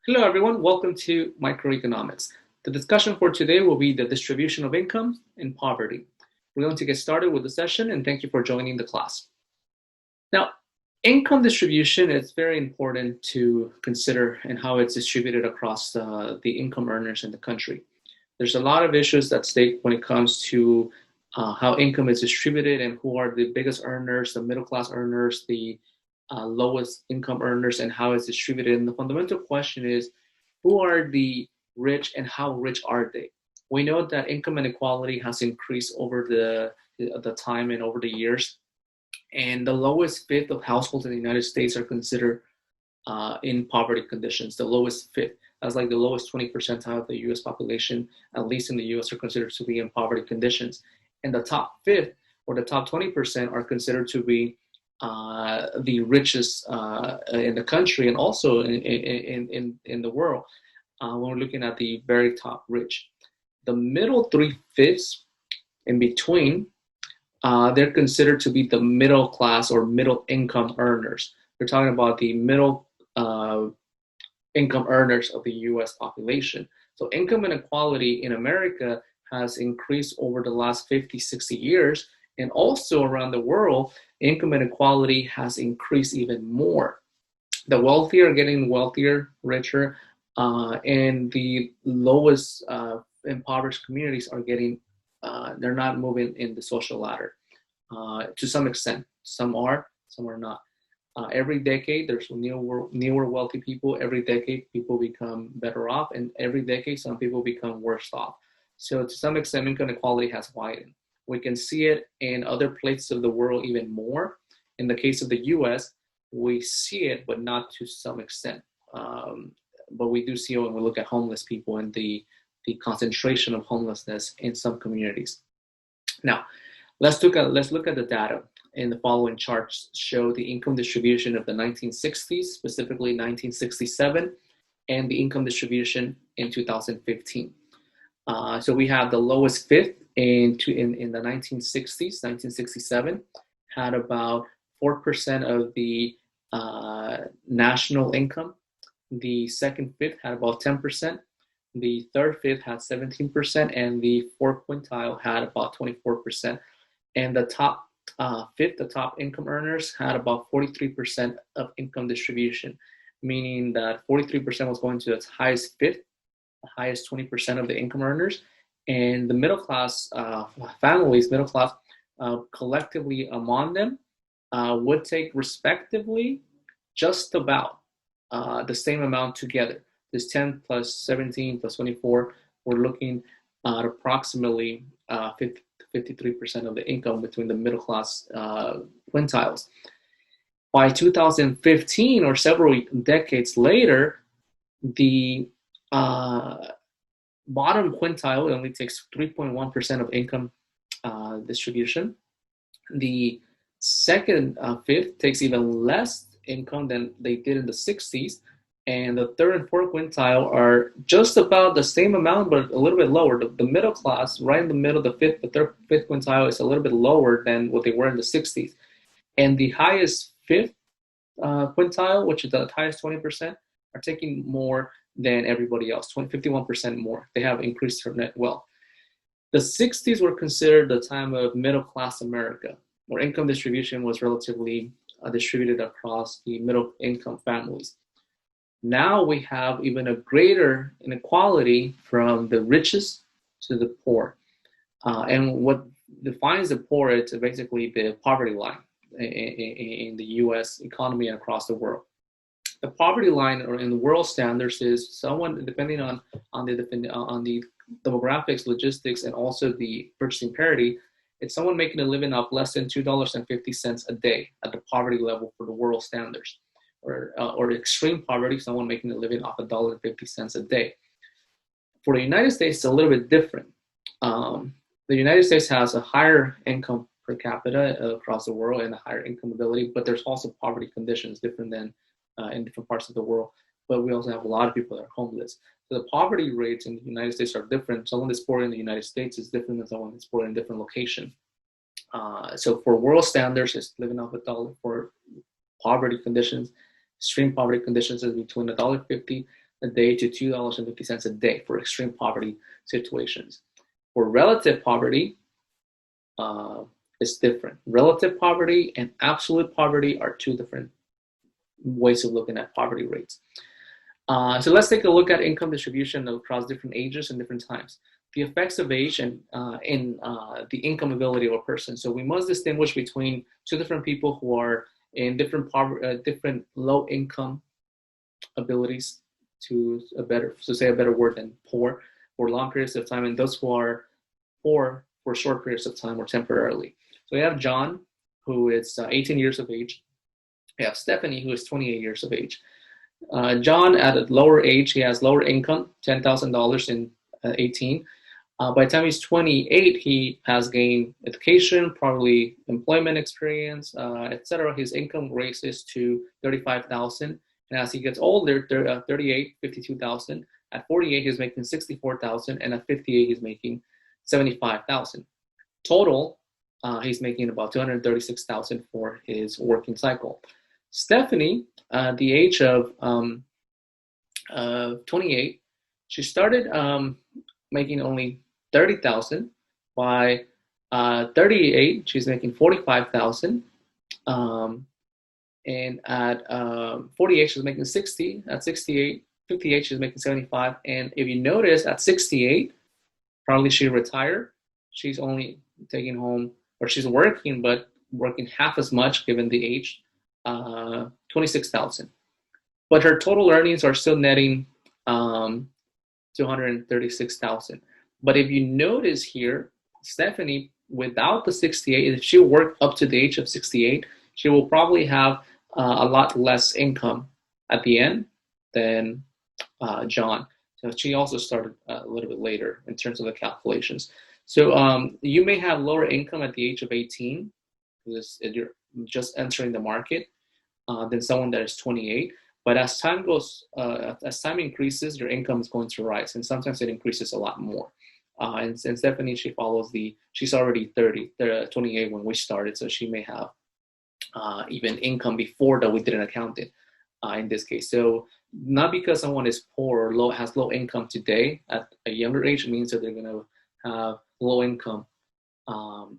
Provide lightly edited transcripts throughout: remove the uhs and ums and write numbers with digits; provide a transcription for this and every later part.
Hello, everyone. Welcome to Microeconomics. The discussion for today will be the distribution of income and poverty. We're going to get started with the session, and thank you for joining the class. Now, income distribution is very important to consider and how it's distributed across the income earners in the country. There's a lot of issues at stake when it comes to how income is distributed and who are the biggest earners, the middle class earners, the lowest income earners, and how it's distributed. And the fundamental question is, who are the rich and how rich are they? We know that income inequality has increased over the time and over the years, and the lowest fifth of households in the United States are considered in poverty conditions. The lowest fifth, that's like the lowest 20 percentile of the U.S. population, at least in the U.S., are considered to be in poverty conditions. And the top fifth or the top 20% are considered to be the richest in the country and also in the world when we're looking at the very top rich. The middle three fifths in between, they're considered to be the middle class or middle income earners. We're talking about the middle income earners of the US population. So income inequality in America has increased over the last 50, 60 years. And also around the world, income inequality has increased even more. The wealthy are getting wealthier, richer, and the lowest impoverished communities are getting, they're not moving in the social ladder to some extent. Some are not. Every decade, there's newer wealthy people. Every decade, people become better off, and every decade, some people become worse off. So to some extent, income inequality has widened. We can see it in other places of the world even more. In the case of the U.S., we see it, but not to some extent. But we do see it when we look at homeless people and the concentration of homelessness in some communities. Now, let's look at the data. In the following charts show the income distribution of the 1960s, specifically 1967, and the income distribution in 2015. So we have the lowest fifth in the 1960s, 1967, had about 4% of the national income. The second fifth had about 10%. The third fifth had 17%, and the fourth quintile had about 24%. And the top fifth, the top income earners, had about 43% of income distribution, meaning that 43% was going to the highest fifth, the highest 20% of the income earners, and the middle class families, middle class collectively among them would take respectively just about the same amount together. This 10 plus 17 plus 24, we're looking at approximately 53% of the income between the middle class quintiles. By 2015, or several decades later, the bottom quintile only takes 3.1% of income distribution. The second fifth takes even less income than they did in the 60s. And the third and fourth quintile are just about the same amount, but a little bit lower. The middle class, right in the middle, the fifth quintile is a little bit lower than what they were in the 60s. And the highest fifth quintile, which is the highest 20%, are taking more than everybody else, 51% more. They have increased their net wealth. The 60s were considered the time of middle class America, where income distribution was relatively distributed across the middle income families. Now we have even a greater inequality from the richest to the poor. And what defines the poor is basically the poverty line in the US economy and across the world. The poverty line, or in the world standards, is someone, depending on the demographics, logistics, and also the purchasing parity, it's someone making a living off less than $2.50 a day at the poverty level for the world standards. Or extreme poverty, someone making a living off $1.50 a day. For the United States, it's a little bit different. The United States has a higher income per capita across the world and a higher income ability, but there's also poverty conditions different than in different parts of the world. But we also have a lot of people that are homeless. So the poverty rates in the United States are different. Someone that's poor in the United States is different than someone that's poor in a different location. So for world standards, it's living off $1. For poverty conditions, extreme poverty conditions is between $1.50 a day to $2.50 a day for extreme poverty situations. For relative poverty, it's different. Relative poverty and absolute poverty are two different ways of looking at poverty rates. So let's take a look at income distribution across different ages and different times. The effects of age and in the income ability of a person. So we must distinguish between two different people who are in different different low income abilities, to say a better word than poor, for long periods of time, and those who are poor for short periods of time or temporarily. So we have John, who is 18 years of age. We have Stephanie, who is 28 years of age. John, at a lower age, he has lower income, $10,000 in 18. By the time he's 28, he has gained education, probably employment experience, etc. His income raises to $35,000. And as he gets older, 38, $52,000. At 48, he's making $64,000. And at 58, he's making $75,000. Total, he's making about $236,000 for his working cycle. Stephanie, at the age of 28, she started making only $30,000. By 38, she's making $45,000. And at 48, she's making 60. At 58, 58, she's making 75. And if you notice, at 68, probably she retired. She's only taking home, or she's working, but working half as much given the age, $26,000. But her total earnings are still netting $236,000. But if you notice here, Stephanie, without the 68, if she worked up to the age of 68, she will probably have a lot less income at the end than John. So she also started a little bit later in terms of the calculations. So you may have lower income at the age of 18, because you're just entering the market, than someone that is 28. But as time increases, your income is going to rise, and sometimes it increases a lot more. And Stephanie, she's already 28 when we started, so she may have even income before that we didn't account it in this case. So not because someone is poor or has low income today at a younger age means that they're going to have low income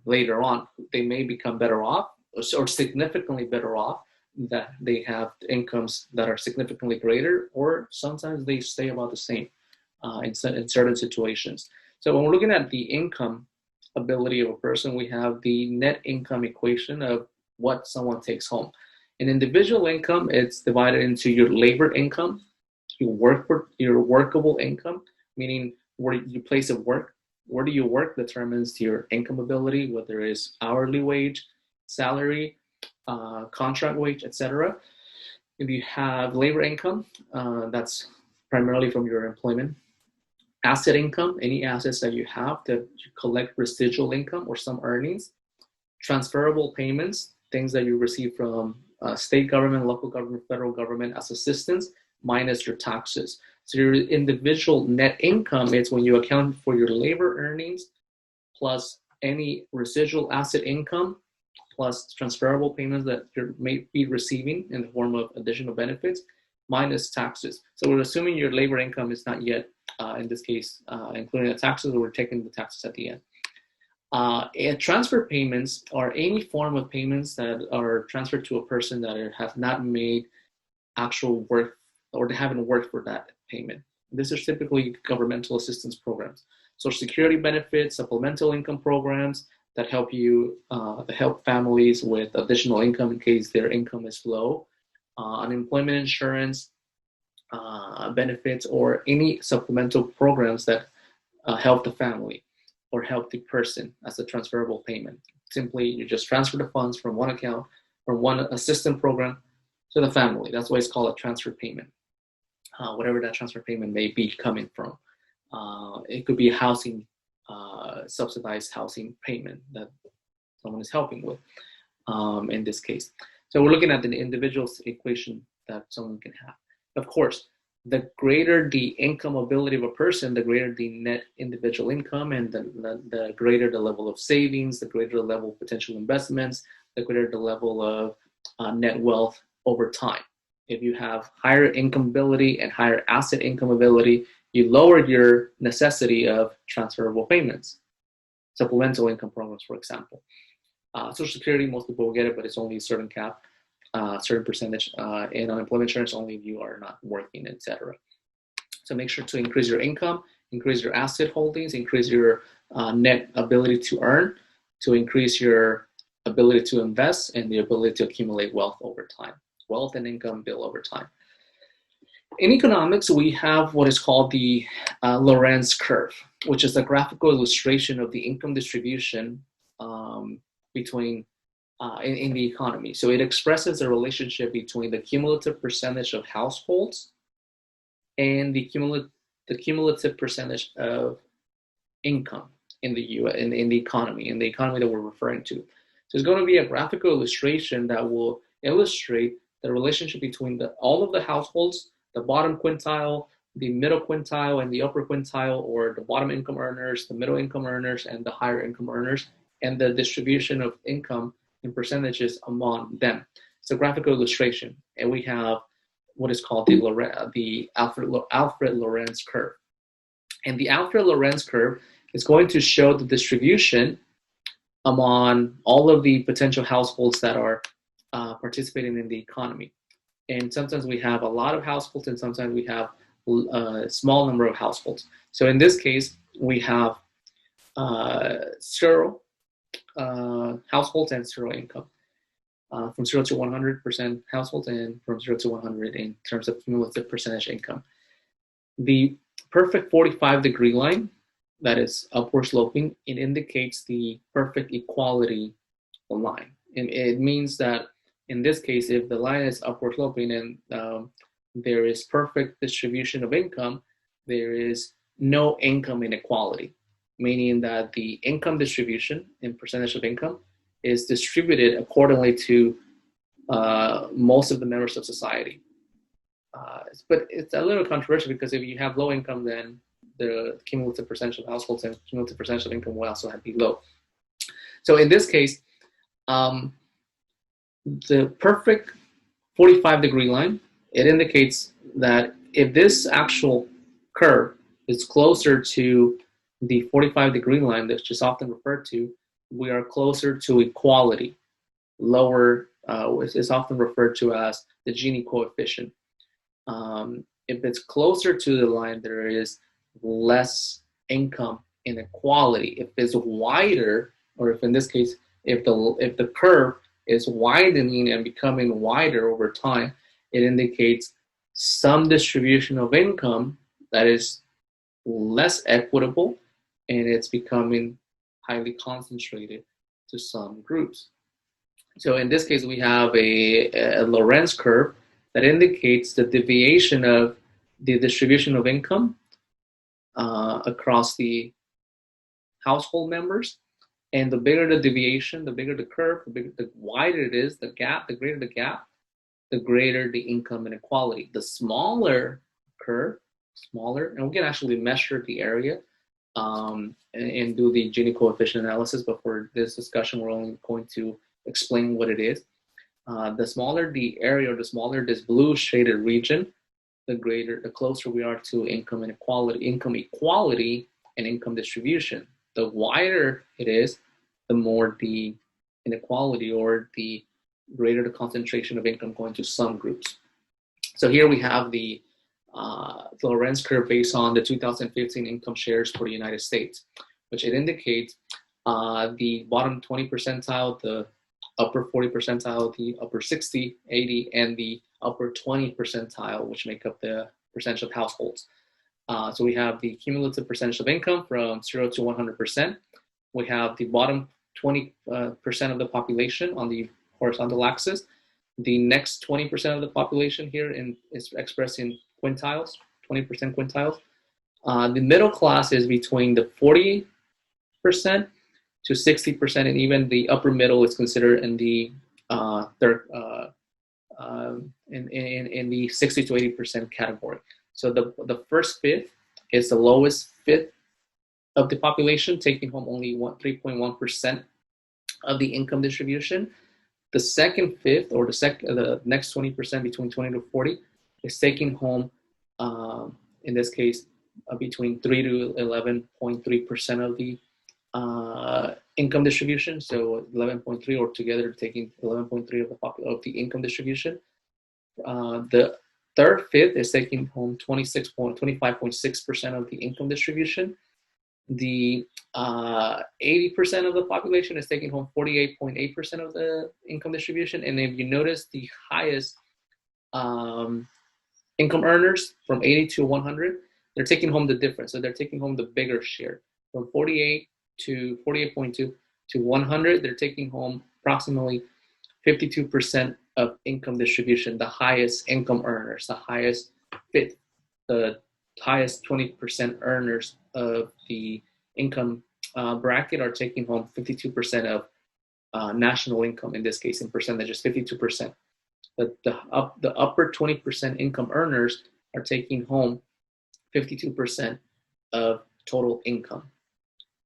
later on. They may become better off or significantly better off, that they have incomes that are significantly greater, or sometimes they stay about the same in certain situations. So when we're looking at the income ability of a person, we have the net income equation of what someone takes home. In individual income, it's divided into your labor income, your workable income, meaning where your place of work. Where do you work determines your income ability, whether it's hourly wage, salary, contract wage, etc. If you have labor income, that's primarily from your employment. Asset income, any assets that you have that you collect residual income or some earnings. Transferable payments, things that you receive from state government, local government, federal government as assistance, minus your taxes. So your individual net income is when you account for your labor earnings plus any residual asset income plus transferable payments that you may be receiving in the form of additional benefits, minus taxes. So we're assuming your labor income is not yet, in this case, including the taxes, or we're taking the taxes at the end. And transfer payments are any form of payments that are transferred to a person that have not made actual work, or they haven't worked for that payment. These are typically governmental assistance programs. Social Security benefits, supplemental income programs that help families with additional income in case their income is low, unemployment insurance benefits, or any supplemental programs that help the family or help the person as a transferable payment. Simply, you just transfer the funds from one account, from one assistance program to the family. That's why it's called a transfer payment, whatever that transfer payment may be coming from. It could be a housing, subsidized housing payment that someone is helping with in this case. So we're looking at the individual's equation that someone can have. Of course, the greater the income ability of a person, the greater the net individual income, and the greater the level of savings, the greater the level of potential investments, the greater the level of net wealth over time. If you have higher income ability and higher asset income ability, you lower your necessity of transferable payments, supplemental income programs, for example. Social Security, most people will get it, but it's only a certain cap, certain percentage. And unemployment insurance, only if you are not working, etc. So make sure to increase your income, increase your asset holdings, increase your net ability to earn, to increase your ability to invest, and the ability to accumulate wealth over time. Wealth and income build over time. In economics, we have what is called the Lorenz curve, which is a graphical illustration of the income distribution between in the economy. So it expresses the relationship between the cumulative percentage of households and the cumulative percentage of income in the economy that we're referring to. So it's going to be a graphical illustration that will illustrate the relationship between all of the households, the bottom quintile, the middle quintile, and the upper quintile, or the bottom income earners, the middle income earners, and the higher income earners, and the distribution of income in percentages among them. It's a graphical illustration, and we have what is called the Alfred Lorenz curve. And the Alfred Lorenz curve is going to show the distribution among all of the potential households that are participating in the economy. And sometimes we have a lot of households, and sometimes we have a small number of households. So in this case, we have 0 households and 0 income. From 0 to 100% households, and from 0 to 100 in terms of cumulative percentage income. The perfect 45-degree line that is upward sloping, it indicates the perfect equality line. And it means that in this case, if the line is upward sloping and there is perfect distribution of income, there is no income inequality, meaning that the income distribution in percentage of income is distributed accordingly to most of the members of society. But it's a little controversial, because if you have low income, then the cumulative percentage of households and cumulative percentage of income will also have to be low. So in this case, the perfect 45-degree line, it indicates that if this actual curve is closer to the 45-degree line, which is often referred to, we are closer to equality. Lower is often referred to as the Gini coefficient. If it's closer to the line, there is less income inequality. If it's wider, or if in this case, if the curve is widening and becoming wider over time, it indicates some distribution of income that is less equitable, and it's becoming highly concentrated to some groups. So in this case, we have a Lorenz curve that indicates the deviation of the distribution of income across the household members. And the bigger the deviation, the bigger the curve, the wider it is, the gap, the greater the gap, the greater the income inequality. The smaller curve, and we can actually measure the area and do the Gini coefficient analysis, but for this discussion, we're only going to explain what it is. The smaller the area, or the smaller this blue shaded region, the closer we are to income equality and income distribution. The wider it is, the more the inequality, or the greater the concentration of income going to some groups. So here we have the Lorenz curve based on the 2015 income shares for the United States, which it indicates the bottom 20 percentile, the upper 40 percentile, the upper 60, 80, and the upper 20 percentile, which make up the percentage of households. So we have the cumulative percentage of income from 0 to 100%. We have the bottom 20% of the population on the horizontal axis. The next 20% of the population here is expressed in quintiles, 20% quintiles. The middle class is between the 40% to 60%, and even the upper middle is considered in the in the 60 to 80% category. So the first fifth is the lowest fifth of the population, taking home only 3.1% of the income distribution. The second fifth, or the next 20%, between 20 to 40, is taking home, in this case, between 3 to 11.3% of the income distribution. So 11.3, or together taking 11.3 of the income distribution. The third fifth is taking home 25.6% of the income distribution. The 80% of the population is taking home 48.8% of the income distribution. And if you notice, the highest income earners from 80 to 100, they're taking home the difference. So they're taking home the bigger share. From 48 to 48.2 to 100, they're taking home approximately 52% of income distribution. The highest income earners, the highest fifth, the highest 20% earners of the income bracket are taking home 52% of national income. In this case, in percentages, 52%. But the upper 20% income earners are taking home 52% of total income.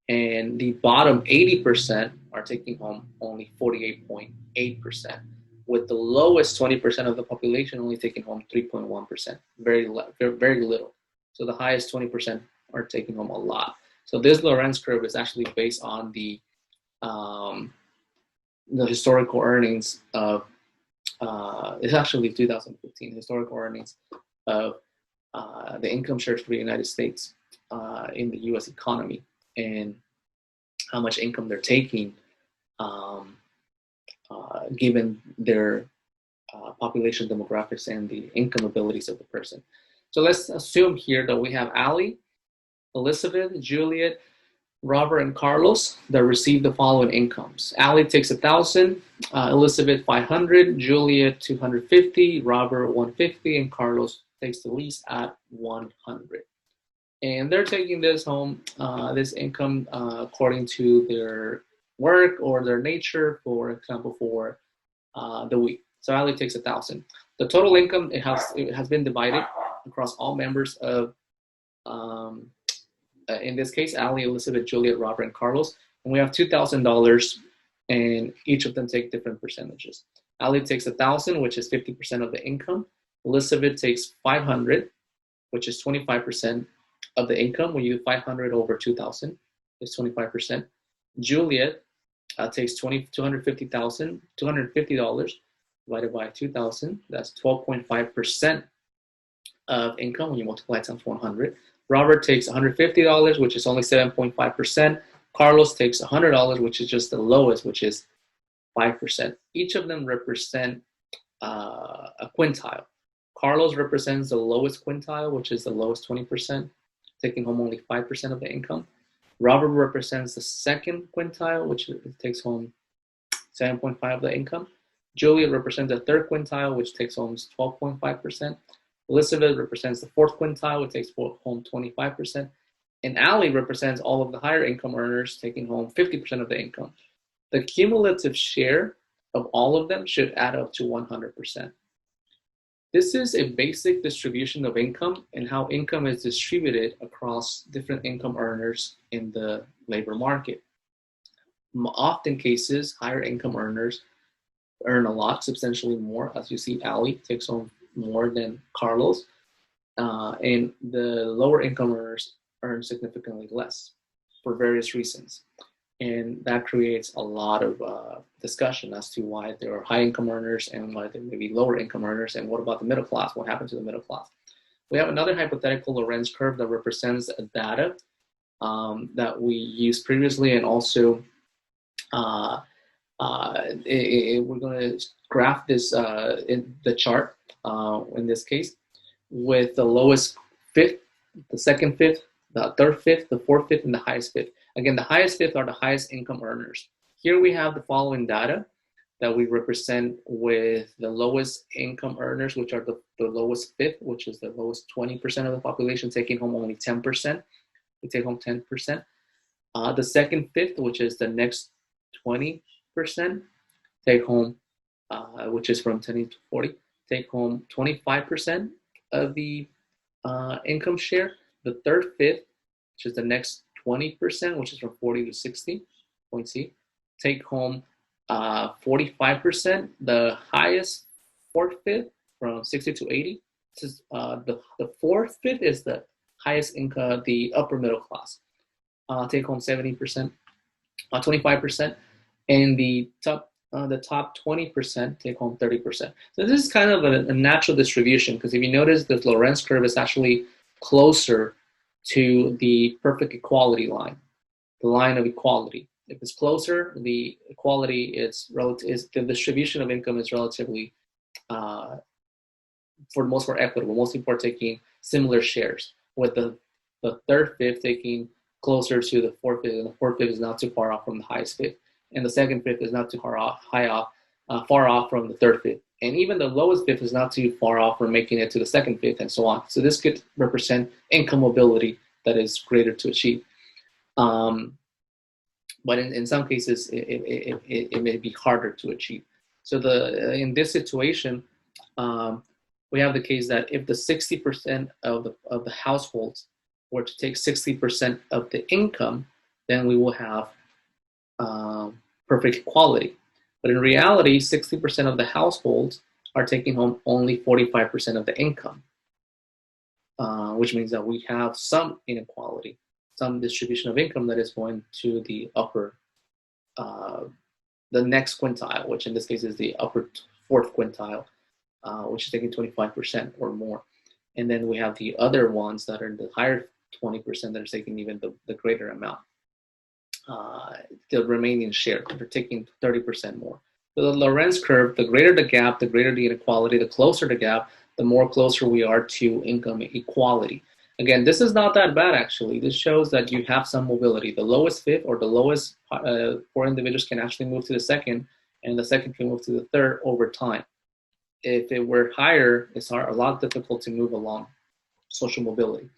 And the bottom 80% are taking home only 48.8%, with the lowest 20% of the population only taking home 3.1%, very little. So the highest 20% are taking home a lot. So this Lorenz curve is actually based on the historical earnings of, it's actually 2015, historical earnings of the income shares for the United States in the U.S. economy, and how much income they're taking given their population demographics and the income abilities of the person. So let's assume here that we have Ali, Elizabeth, Juliet, Robert, and Carlos that receive the following incomes. Ali takes 1,000, Elizabeth 500, Juliet 250, Robert 150, and Carlos takes the least at 100. And they're taking this home, this income, according to their work or their nature, for example, for the week. So Ali takes 1,000. The total income, it has been divided across all members of, in this case, Ali, Elizabeth, Juliet, Robert, and Carlos. And we have $2,000, and each of them take different percentages. Ali takes 1,000, which is 50% of the income. Elizabeth takes 500, which is 25% of the income. When you do 500 over 2,000, it's 25%. Juliet takes $250 divided by 2,000. That's 12.5% of income when you multiply it times 100. Robert takes $150, which is only 7.5%. Carlos takes $100, which is just the lowest, which is 5%. Each of them represent a quintile. Carlos represents the lowest quintile, which is the lowest 20%, taking home only 5% of the income. Robert represents the second quintile, which takes home 7.5% of the income. Juliet represents the third quintile, which takes home 12.5%. Elizabeth represents the fourth quintile, which takes home 25%. And Ali represents all of the higher income earners, taking home 50% of the income. The cumulative share of all of them should add up to 100%. This is a basic distribution of income and how income is distributed across different income earners in the labor market. Often cases, higher income earners earn a lot, substantially more. As you see, Ali takes home more than Carlos, and the lower income earners earn significantly less for various reasons. And that creates a lot of discussion as to why there are high income earners and why there may be lower income earners, and what about the middle class? What happened to the middle class? We have another hypothetical Lorenz curve that represents data that we used previously, and also we're going to graph this in the chart in this case with the lowest fifth, the second fifth, the third fifth, the fourth fifth, and the highest fifth. Again, the highest fifth are the highest income earners. Here we have the following data that we represent with the lowest income earners, which are the lowest fifth, which is the lowest 20% of the population, taking home only 10%. We take home 10%. The second fifth, which is the next 20%, take home, which is from 10 to 40, take home 25% of the income share. The third fifth, which is the next 20%, which is from 40 to 60, point C, take home 45%. The highest fourth fifth from 60 to 80. This is the fourth fifth is the highest income, the upper middle class. Take home 70%, 25%, and the top 20% take home 30%. So this is kind of a natural distribution, because if you notice, the Lorenz curve is actually closer to the perfect equality line, the line of equality. If it's closer, the equality is relative. The distribution of income is relatively, for the most part, equitable. Most people are taking similar shares, with the third fifth taking closer to the fourth fifth, and the fourth fifth is not too far off from the highest fifth, and the second fifth is not too far off from the third fifth, and even the lowest fifth is not too far off from making it to the second fifth, and so on. So this could represent income mobility that is greater to achieve. But in some cases, it may be harder to achieve. So in this situation, we have the case that if the 60% of the households were to take 60% of the income, then we will have perfect equality. But in reality, 60% of the households are taking home only 45% of the income, which means that we have some inequality, some distribution of income that is going to the upper, the next quintile, which in this case is the upper fourth quintile, which is taking 25% or more. And then we have the other ones that are in the higher 20% that are taking even the greater amount. The remaining share, they're taking 30% more. So the Lorenz curve, the greater the gap, the greater the inequality, the closer the gap, the more closer we are to income equality. Again, this is not that bad, actually. This shows that you have some mobility. The lowest fifth, or the lowest four individuals, can actually move to the second, and the second can move to the third over time. If it were higher, it's a lot difficult to move along social mobility.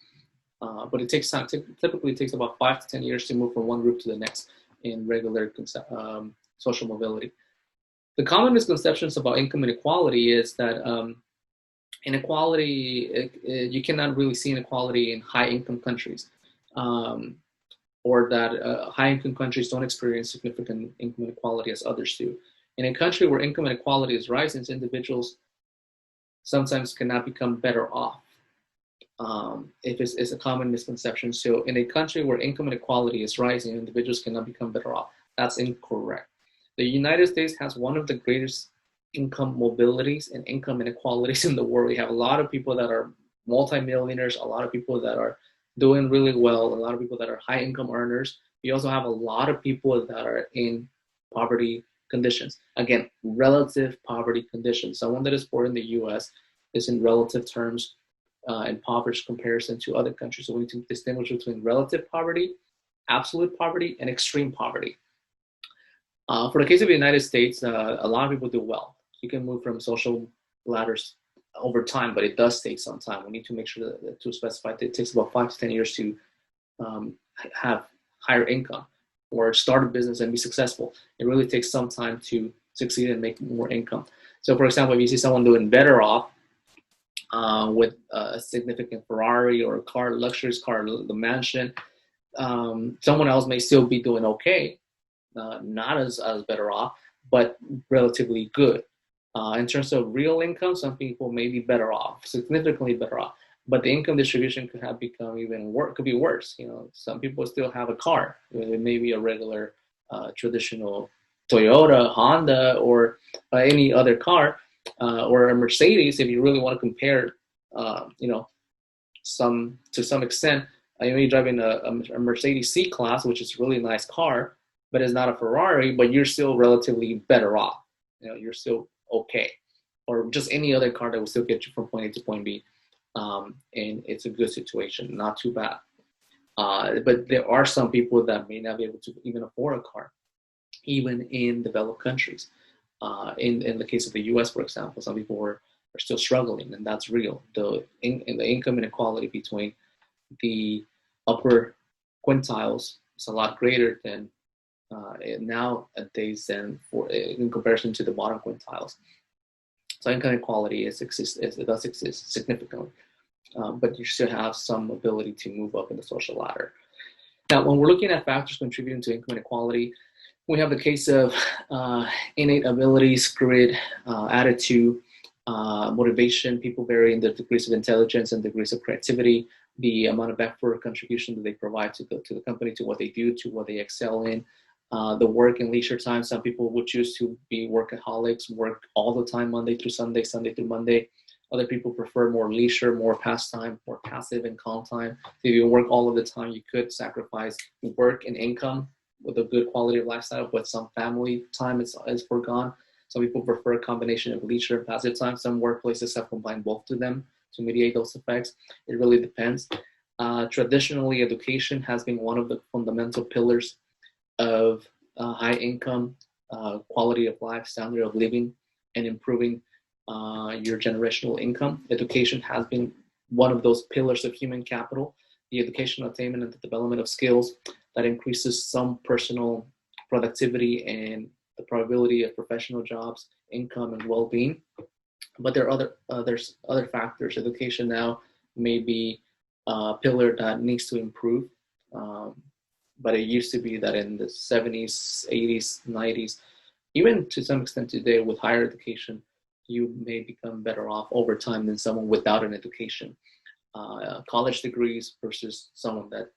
But it takes time. Typically, it takes about 5 to 10 years to move from one group to the next in regular social mobility. The common misconceptions about income inequality is that inequality, you cannot really see inequality in high-income countries, or that high-income countries don't experience significant income inequality as others do. In a country where income inequality is rising, individuals sometimes cannot become better off. If it's a common misconception. So in a country where income inequality is rising, individuals cannot become better off. That's incorrect. The United States has one of the greatest income mobilities and income inequalities in the world. We have a lot of people that are multimillionaires, a lot of people that are doing really well, a lot of people that are high income earners. We also have a lot of people that are in poverty conditions. Again, relative poverty conditions. Someone that is poor in the US is in relative terms impoverished comparison to other countries. So we need to distinguish between relative poverty, absolute poverty, and extreme poverty. For the case of the United States, a lot of people do well. You can move from social ladders over time, but it does take some time. We need to make sure to specify that it takes about 5 to 10 years to have higher income or start a business and be successful. It really takes some time to succeed and make more income. So for example, if you see someone doing better off with a significant Ferrari or a car, luxurious car, the mansion, someone else may still be doing okay, not as better off, but relatively good. In terms of real income, some people may be better off, significantly better off, but the income distribution could have become even worse. Could be worse. You know, some people still have a car. It may be a regular, traditional Toyota, Honda, or any other car, or a Mercedes. If you really want to compare, to some extent, you may be driving a Mercedes C-Class, which is a really nice car, but it's not a Ferrari, but you're still relatively better off. You know, you're still okay. Or just any other car that will still get you from point A to point B. And it's a good situation, not too bad. But there are some people that may not be able to even afford a car, even in developed countries. In the case of the US, for example, some people are still struggling, and that's real. The income inequality between the upper quintiles is a lot greater than nowadays than in comparison to the bottom quintiles. So income inequality it does exist significantly, but you still have some ability to move up in the social ladder. Now, when we're looking at factors contributing to income inequality, We have the case of innate abilities, grit, attitude, motivation. People vary in the degrees of intelligence and degrees of creativity, the amount of effort contribution that they provide to the company, to what they do, to what they excel in. The work and leisure time. Some people would choose to be workaholics, work all the time, Monday through Sunday, Sunday through Monday. Other people prefer more leisure, more pastime, more passive and calm time. If you work all of the time, you could sacrifice work and income with a good quality of lifestyle, but some family time is foregone. Some people prefer a combination of leisure and passive time. Some workplaces have combined both of them to mediate those effects. It really depends. Traditionally, education has been one of the fundamental pillars of high income, quality of life, standard of living, and improving your generational income. Education has been one of those pillars of human capital, the educational attainment and the development of skills that increases some personal productivity and the probability of professional jobs, income, and well-being. But there are other factors. Education now may be a pillar that needs to improve. But it used to be that in the 70s, 80s, 90s, even to some extent today with higher education, you may become better off over time than someone without an education. College degrees versus someone that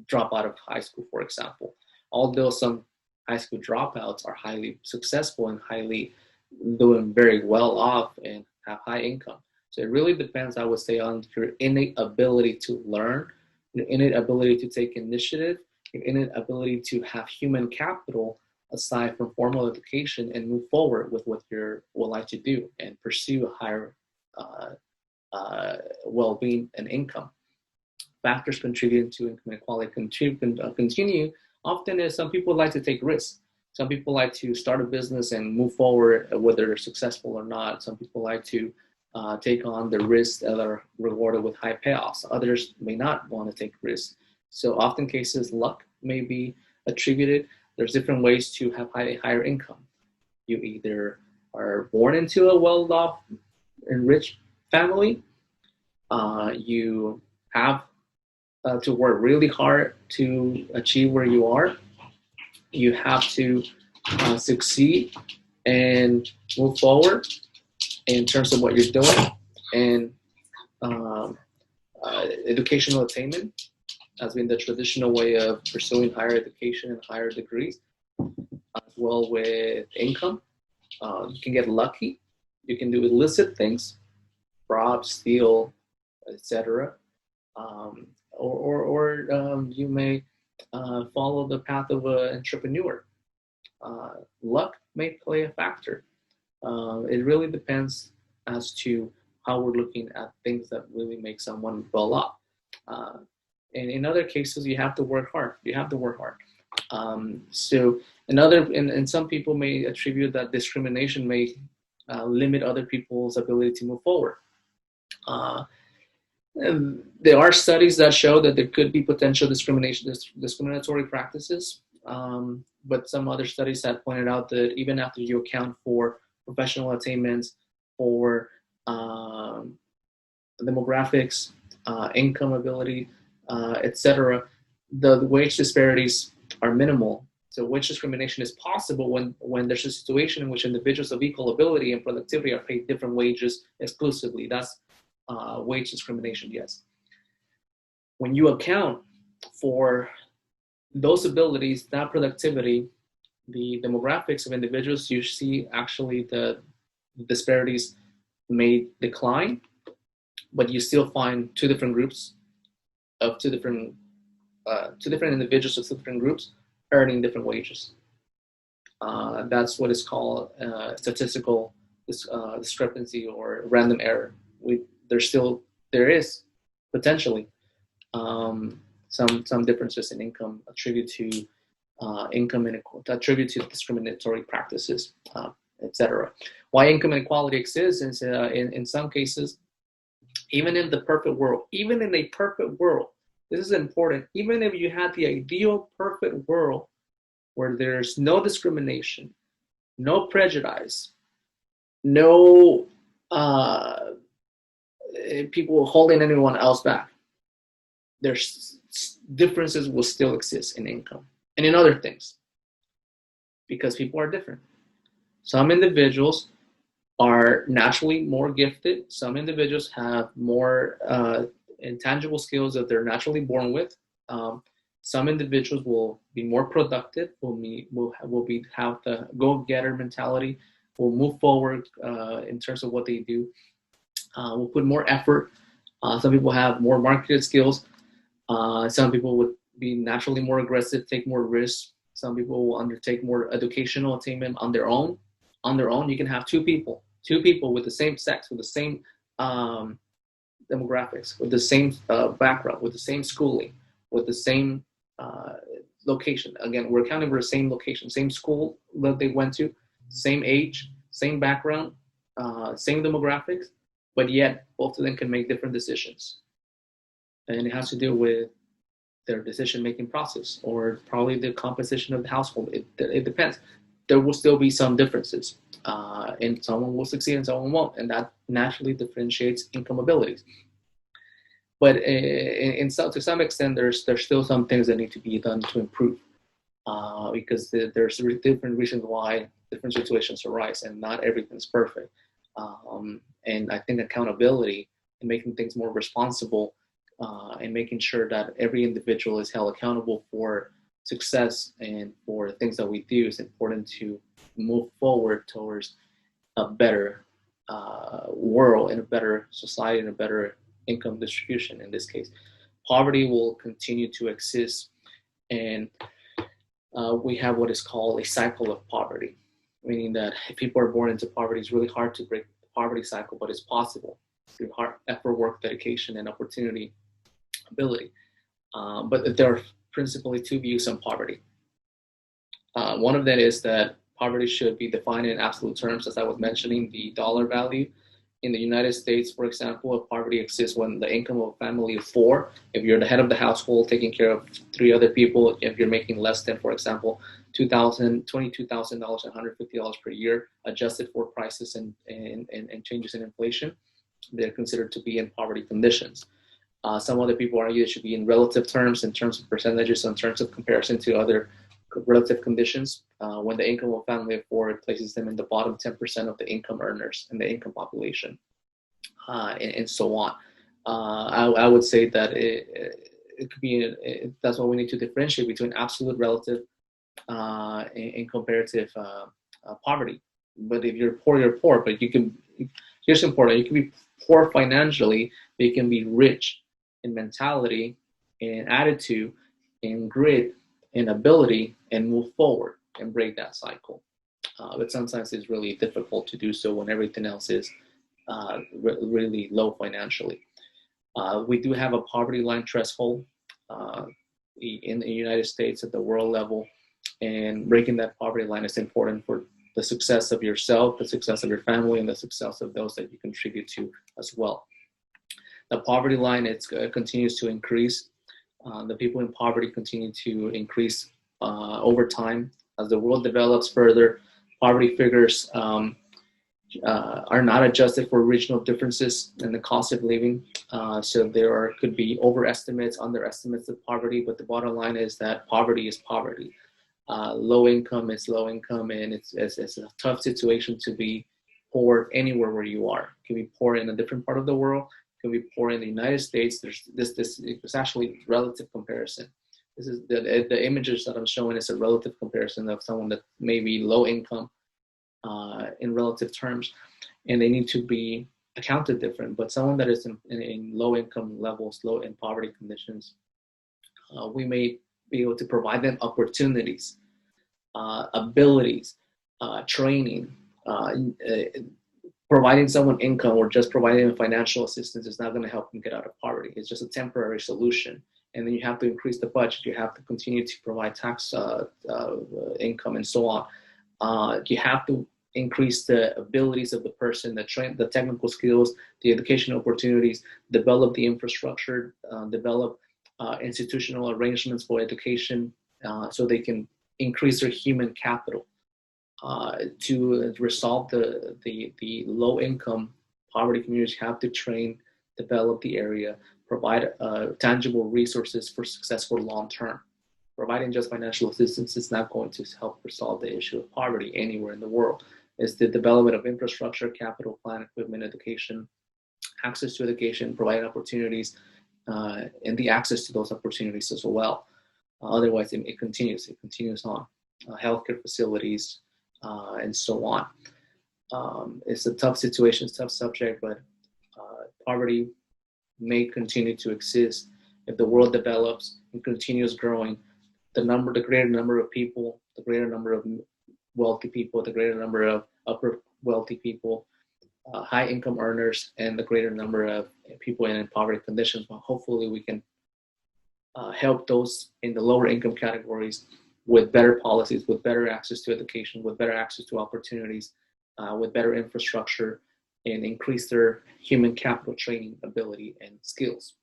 drop out of high school, for example. Although some high school dropouts are highly successful and highly doing very well off and have high income. So it really depends, I would say, on your innate ability to learn, your innate ability to take initiative, your innate ability to have human capital aside from formal education and move forward with what you would like to do and pursue a higher well-being and income. Factors contributing to income inequality continue. Often is some people like to take risks. Some people like to start a business and move forward, whether they're successful or not. Some people like to take on the risks that are rewarded with high payoffs. Others may not want to take risks. So often cases, luck may be attributed. There's different ways to have higher income. You either are born into a well-off and rich family. You have to work really hard to achieve where you are. You have to succeed and move forward in terms of what you're doing. And educational attainment has been the traditional way of pursuing higher education and higher degrees, as well with income. You can get lucky. You can do illicit things, rob, steal, etc. Or you may follow the path of an entrepreneur. Luck may play a factor. It really depends as to how we're looking at things that really make someone well off. And in other cases, you have to work hard. You have to work hard. So and some people may attribute that discrimination may limit other people's ability to move forward. And there are studies that show that there could be potential discriminatory practices, but some other studies have pointed out that even after you account for professional attainments, for demographics, income ability, etc., the wage disparities are minimal. So wage discrimination is possible when there's a situation in which individuals of equal ability and productivity are paid different wages exclusively. That's wage discrimination, yes. When you account for those abilities, that productivity, the demographics of individuals, you see actually the disparities may decline, but you still find two different groups of two different individuals of two different groups earning different wages. That's what is called statistical discrepancy or random error. There is potentially some differences in income attributed to discriminatory practices, etc. Why income inequality exists is in some cases, even in a perfect world, this is important. Even if you had the ideal perfect world where there's no discrimination, no prejudice, no people holding anyone else back, there's differences will still exist in income and in other things. because people are different. Some individuals are naturally more gifted. Some individuals have more intangible skills that they're naturally born with. Some individuals will be more productive, have the go-getter mentality, will move forward in terms of what they do, will put more effort. Some people have more marketing skills. Some people would be naturally more aggressive, take more risks. Some people will undertake more educational attainment on their own. On their own, you can have two people with the same sex, with the same demographics, with the same background, with the same schooling, with the same location. Again, we're accounting for the same location, same school that they went to, same age, same background, same demographics, but yet both of them can make different decisions. And it has to do with their decision-making process, or probably the composition of the household. It depends. There will still be some differences, and someone will succeed and someone won't, and that naturally differentiates income abilities. But to some extent, there's still some things that need to be done to improve, because there's different reasons why different situations arise, and not everything's perfect. And I think accountability and making things more responsible, and making sure that every individual is held accountable for success and for things that we do is important to move forward towards a better world and a better society and a better income distribution. In this case, poverty will continue to exist, and we have what is called a cycle of poverty, meaning that if people are born into poverty, it's really hard to break the poverty cycle, but it's possible through hard effort, work, dedication, and opportunity, ability. But there are principally two views on poverty. One of them is that poverty should be defined in absolute terms, as I was mentioning, the dollar value. In the United States, for example, poverty exists when the income of a family is 4. If you're the head of the household, taking care of 3 other people, if you're making less than, for example, $22,000 and $150 per year, adjusted for prices and changes in inflation, they're considered to be in poverty conditions. Some other people argue it should be in relative terms, in terms of percentages, in terms of comparison to other relative conditions. When the income of a family of 4, it places them in the bottom 10% of the income earners in the income population, and so on. I would say that it could be, that's why we need to differentiate between absolute, relative, and comparative poverty. But if you're poor, you're poor. But here's important, you can be poor financially, but you can be rich in mentality, in attitude, in grit, in ability, and move forward and break that cycle. But sometimes it's really difficult to do so when everything else is really low financially. We do have a poverty line threshold in the United States, at the world level, and breaking that poverty line is important for the success of yourself, the success of your family, and the success of those that you contribute to as well. The poverty line, continues to increase. The people in poverty continue to increase over time. As the world develops further, poverty figures are not adjusted for regional differences in the cost of living. So there could be overestimates, underestimates of poverty, but the bottom line is that poverty is poverty. Low income is low income, and it's a tough situation to be poor anywhere where you are. You can be poor in a different part of the world. You can be poor in the United States. There's actually relative comparison. This is the images that I'm showing is a relative comparison of someone that may be low income in relative terms, and they need to be accounted different. But someone that is in low income levels, low in poverty conditions, we may be able to provide them opportunities, abilities, training. Providing someone income or just providing them financial assistance is not going to help them get out of poverty. It's just a temporary solution. And then you have to increase the budget. You have to continue to provide tax income and so on. You have to increase the abilities of the person, the technical skills, the educational opportunities, develop the infrastructure, develop institutional arrangements for education, so they can increase their human capital. To resolve the low income poverty communities, you have to train, develop the area, provide tangible resources for success for long term. providing just financial assistance is not going to help resolve the issue of poverty anywhere in the world. It's the development of infrastructure, capital, plant, equipment, education, access to education, providing opportunities, and the access to those opportunities as well. Otherwise, it continues on. Healthcare facilities, and so on. It's a tough situation, it's a tough subject, but poverty may continue to exist if the world develops and continues growing. The greater number of people, the greater number of wealthy people, the greater number of upper wealthy people, high income earners, and the greater number of people in poverty conditions. Well, hopefully we can help those in the lower income categories with better policies, with better access to education, with better access to opportunities, with better infrastructure, and increase their human capital training ability and skills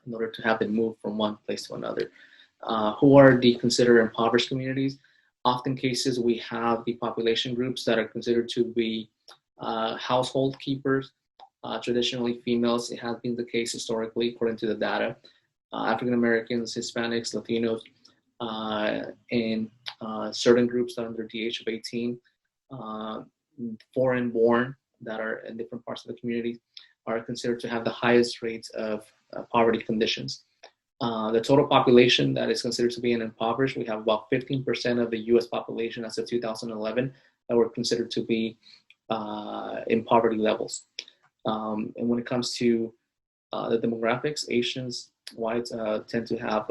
in order to have them move from one place to another. Who are the considered impoverished communities? Often cases we have the population groups that are considered to be household keepers, traditionally females. It has been the case historically, according to the data. African Americans, Hispanics, Latinos, and certain groups that are under the age of 18, foreign born that are in different parts of the community are considered to have the highest rates of poverty conditions. The total population that is considered to be impoverished, we have about 15% of the US population as of 2011 that were considered to be in poverty levels. And when it comes to the demographics, Asians, whites tend to have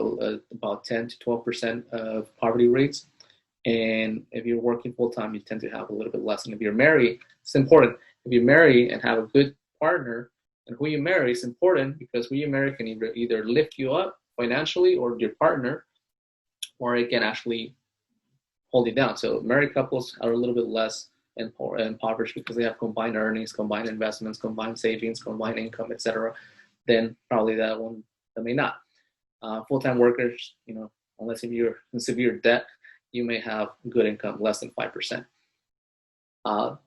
about 10 to 12% of poverty rates. And if you're working full time, you tend to have a little bit less. And if you're married, it's important. If you marry and have a good partner, and who you marry is important, because who you marry can either lift you up financially, or your partner, or it can actually hold you down. So married couples are a little bit less impoverished because they have combined earnings, combined investments, combined savings, combined income, etc. Then probably that one that may not. Full-time workers, unless if you're in severe debt, you may have good income, less than 5%.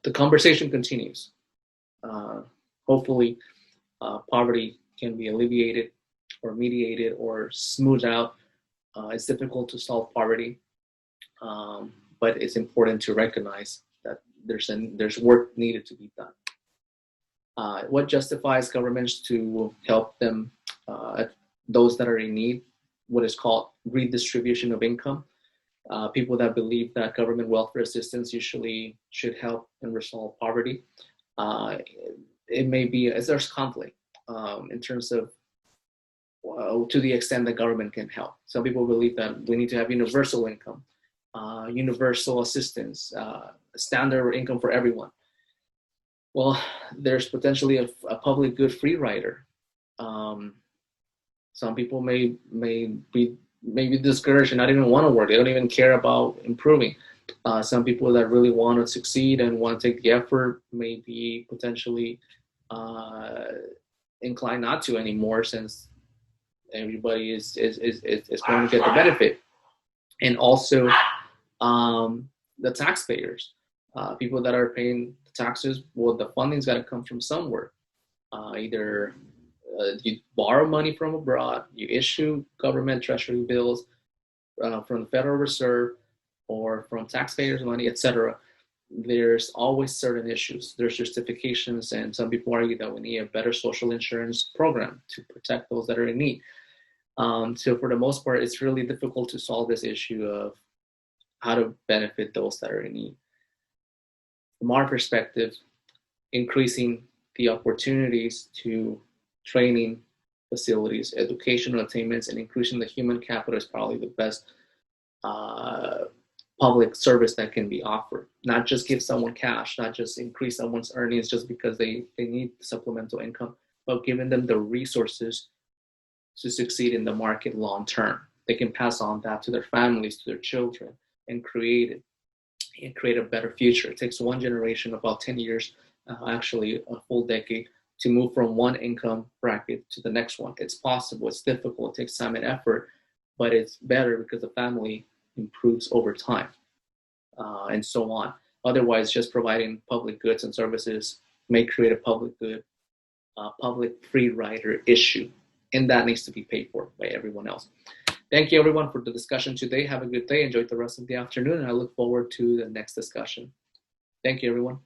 The conversation continues. Hopefully, poverty can be alleviated or mediated or smoothed out. It's difficult to solve poverty, but it's important to recognize that there's work needed to be done. What justifies governments to help them, those that are in need? What is called redistribution of income. People that believe that government welfare assistance usually should help and resolve poverty. It may be, as there's conflict in terms of to the extent that government can help. Some people believe that we need to have universal income, universal assistance, standard income for everyone. Well, there's potentially a public good free rider. Some people may be discouraged and not even want to work. They don't even care about improving. Some people that really want to succeed and want to take the effort may be potentially inclined not to anymore, since everybody is going to get the benefit. And also the taxpayers, people that are paying the taxes, well, the funding's got to come from somewhere. Either you borrow money from abroad, you issue government treasury bills from the Federal Reserve, or from taxpayers' money, etc. There's always certain issues. There's justifications, and some people argue that we need a better social insurance program to protect those that are in need. So for the most part, it's really difficult to solve this issue of how to benefit those that are in need. From our perspective, increasing the opportunities to training facilities, educational attainments, and increasing the human capital is probably the best public service that can be offered. Not just give someone cash, not just increase someone's earnings just because they need supplemental income, but giving them the resources to succeed in the market long term. They can pass on that to their families, to their children, and create a better future. It takes one generation, about 10 years, actually a full decade, to move from one income bracket to the next one. It's possible, it's difficult, it takes time and effort, but it's better because the family improves over time, and so on. Otherwise, just providing public goods and services may create a public good, public free rider issue, and that needs to be paid for by everyone else. Thank you everyone for the discussion today. Have a good day. Enjoy the rest of the afternoon, and I look forward to the next discussion. Thank you, everyone.